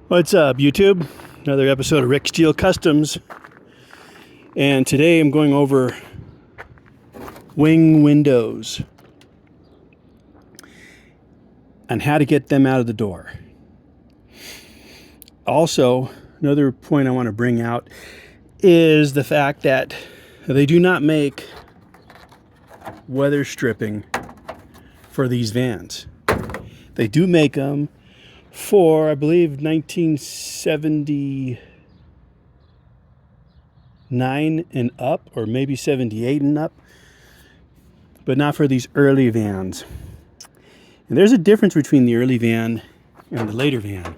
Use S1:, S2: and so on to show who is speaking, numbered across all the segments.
S1: What's up, YouTube? Another episode of Rick Steele Customs. And today I'm going over wing windows and how to get them out of the door. Also, another point I want to bring out is the fact that they do not make weather stripping for these vans. They do make them for, I believe, 1979 and up, or maybe 78 and up, but not for these early vans. And there's a difference between the early van and the later van,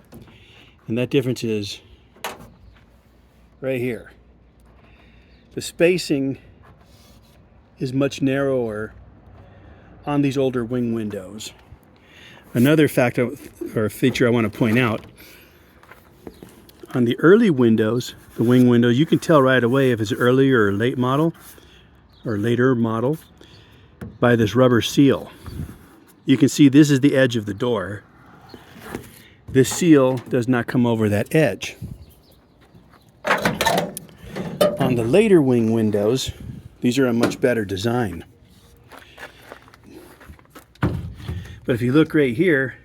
S1: and that difference is right here. The spacing is much narrower on these older wing windows. Another factor or feature I want to point out, on the early windows, the wing windows, you can tell right away if it's early or late model or later model by this rubber seal. You can see this is the edge of the door. This seal does not come over that edge. On the later wing windows, these are a much better design. But if you look right here,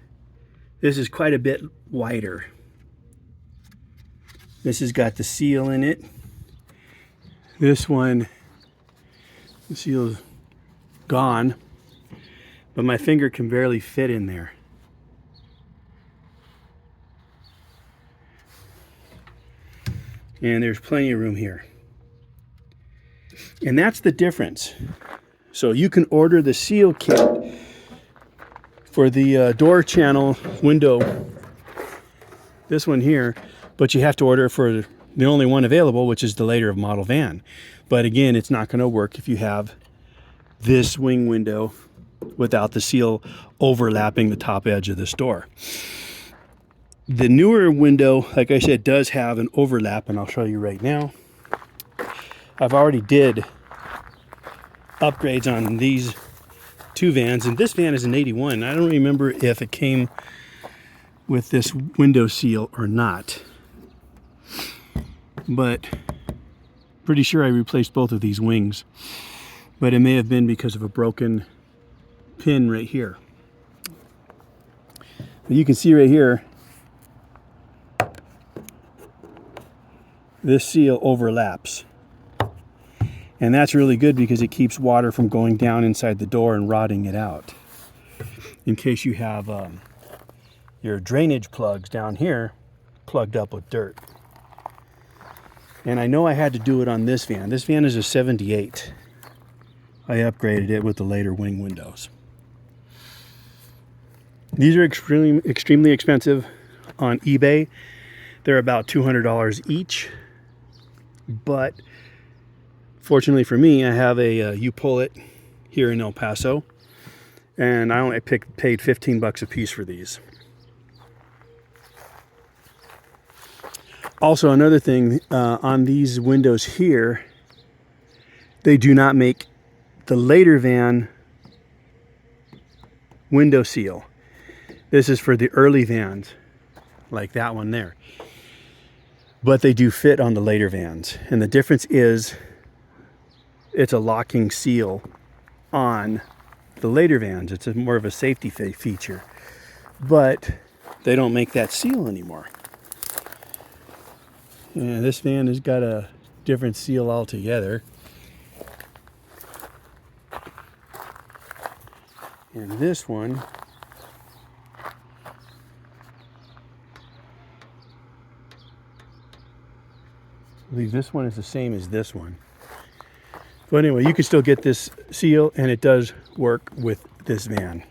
S1: this is quite a bit wider. This has got the seal in it. This one, the seal's gone, but my finger can barely fit in there. And there's plenty of room here. And that's the difference. So you can order the seal kit for the door channel window, this one here, but you have to order for the only one available, which is the later model van. But again, it's not going to work if you have this wing window without the seal overlapping the top edge of this door. The newer window, like I said, does have an overlap, and I'll show you right now. I've already did upgrades on these two vans, and this van is an 81. I don't remember if it came with this window seal or not, but pretty sure I replaced both of these wings, but it may have been because of a broken pin right here. But you can see right here, this seal overlaps. And that's really good because it keeps water from going down inside the door and rotting it out. In case you have your drainage plugs down here plugged up with dirt. And I know I had to do it on this van. This van is a 78. I upgraded it with the later wing windows. These are extremely expensive on eBay. They're about $200 each. But fortunately for me, I have a U-Pull-It here in El Paso, and I only paid 15 bucks a piece for these. Also, another thing, on these windows here, they do not make the later van window seal. This is for the early vans, like that one there. But they do fit on the later vans, and the difference is it's a locking seal on the later vans. It's more of a safety feature, but they don't make that seal anymore. And this van has got a different seal altogether. And this one, I believe this one is the same as this one. But anyway, you can still get this seal, and it does work with this van,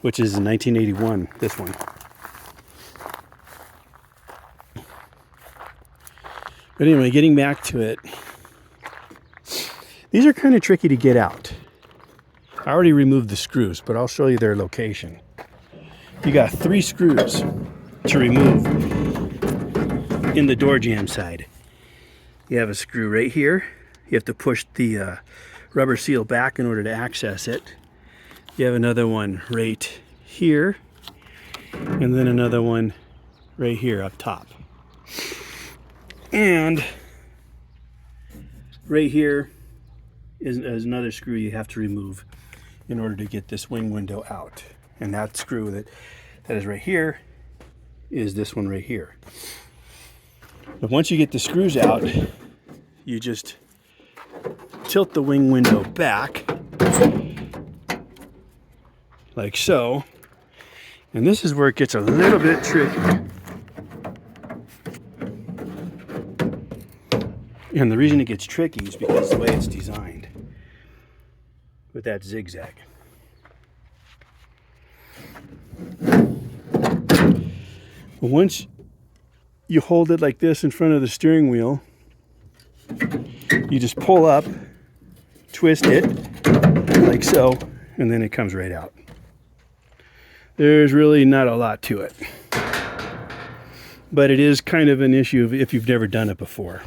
S1: which is a 1981, this one. But anyway, getting back to it, these are kind of tricky to get out. I already removed the screws, but I'll show you their location. You got 3 screws to remove in the door jamb side. You have a screw right here. You have to push the rubber seal back in order to access it. You have another one right here, and then another one right here up top. And right here is another screw you have to remove in order to get this wing window out. And that screw that is right here is this one right here. But once you get the screws out, you just tilt the wing window back like so. And this is where it gets a little bit tricky. And the reason it gets tricky is because the way it's designed with that zigzag. Once you hold it like this in front of the steering wheel, you just pull up, twist it like so, and then it comes right out. There's really not a lot to it, but it is kind of an issue if you've never done it before.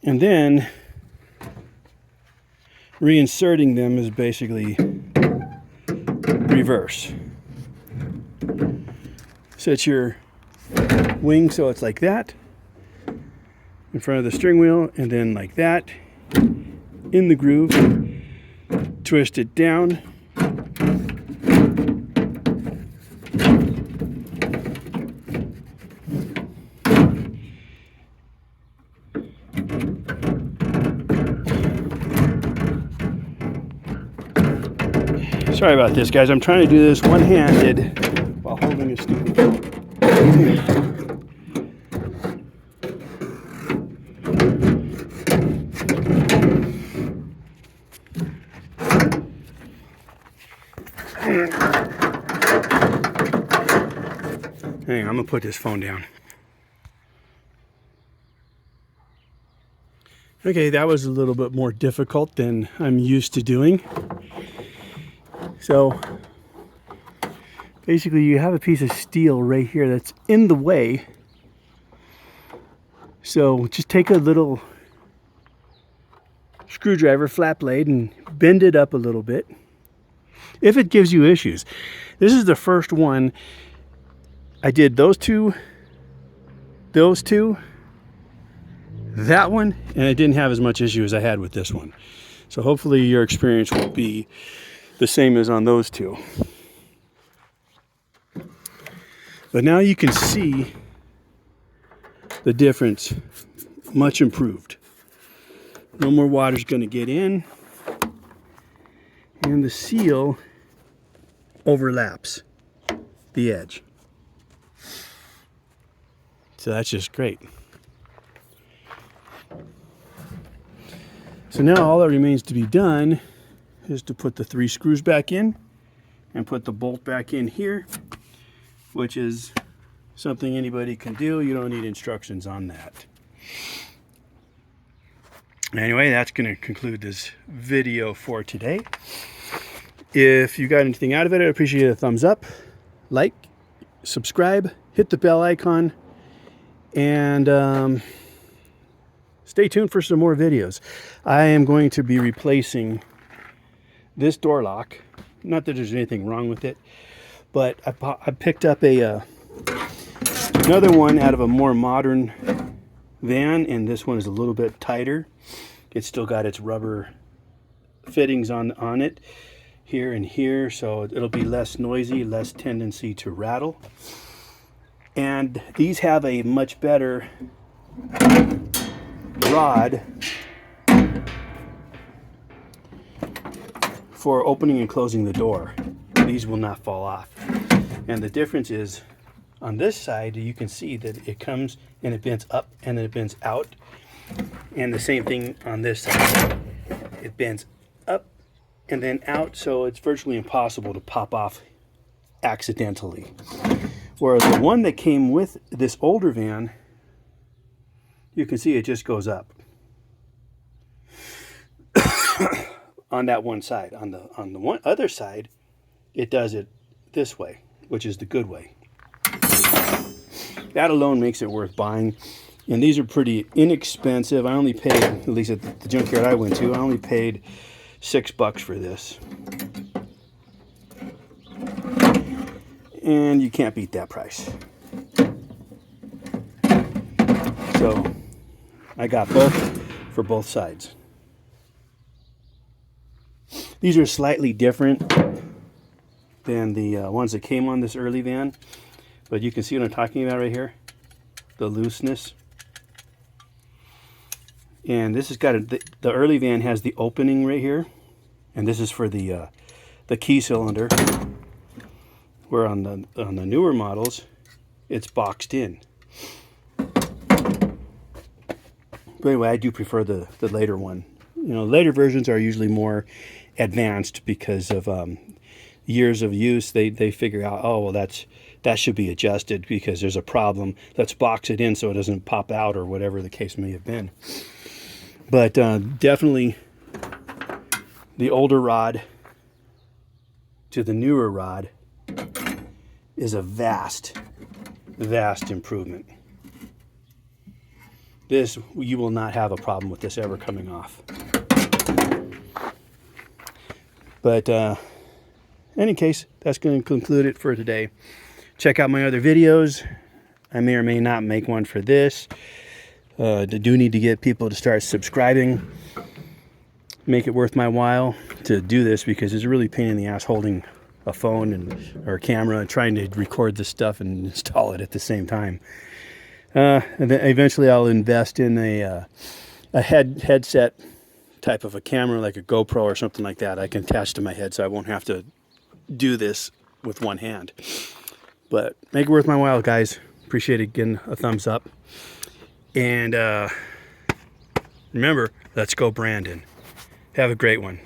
S1: And then reinserting them is basically reverse. Set your wing so it's like that in front of the steering wheel, and then like that in the groove, twist it down, sorry about this, guys. I'm trying to do this one-handed while holding a stupid phone. Hang on, I'm gonna put this phone down. Okay, that was a little bit more difficult than I'm used to doing. So basically you have a piece of steel right here that's in the way. So just take a little screwdriver, flat blade, and bend it up a little bit. If it gives you issues. This is the first one. I did those two, that one, and I didn't have as much issue as I had with this one. So hopefully your experience will be the same as on those two. But now you can see the difference, much improved. No more water's going to get in, and the seal overlaps the edge. So that's just great. So now all that remains to be done is to put the 3 screws back in and put the bolt back in here, which is something anybody can do. You don't need instructions on that. Anyway, that's going to conclude this video for today. If you got anything out of it, I'd appreciate a thumbs up, like, subscribe, hit the bell icon, and stay tuned for some more videos. I am going to be replacing this door lock. Not that there's anything wrong with it, but I picked up another one out of a more modern van, and this one is a little bit tighter. It's still got its rubber fittings on it here and here, so it'll be less noisy, less tendency to rattle. And these have a much better rod for opening and closing the door. These will not fall off. And the difference is on this side, you can see that it comes and it bends up and then it bends out. And the same thing on this side. It bends up and then out, so it's virtually impossible to pop off accidentally. Whereas the one that came with this older van, you can see it just goes up on that one side. On the one other side, it does it this way, which is the good way. That alone makes it worth buying. And these are pretty inexpensive. I only paid, at least at the junkyard I went to, I only paid $6 for this. and you can't beat that price. So I got both for both sides. These are slightly different than the ones that came on this early van, but you can see what I'm talking about right here, the looseness. And this has got the early van has the opening right here, and this is for the key cylinder, where on the newer models it's boxed in. But anyway, I do prefer the later one. You know, later versions are usually more advanced because of years of use. They figure out, oh well, that should be adjusted because there's a problem. Let's box it in so it doesn't pop out, or whatever the case may have been. But definitely the older rod to the newer rod is a vast improvement. This, you will not have a problem with this ever coming off. But in any case, that's going to conclude it for today. Check out my other videos. I may or may not make one for this. I do need to get people to start subscribing. Make it worth my while to do this, because it's a really pain in the ass holding a phone or a camera and trying to record this stuff and install it at the same time. And then eventually I'll invest in a headset type of a camera, like a GoPro or something like that I can attach to my head, so I won't have to do this with one hand. But make it worth my while, guys. Appreciate it. Getting a thumbs up. And remember, let's go Brandon. Have a great one.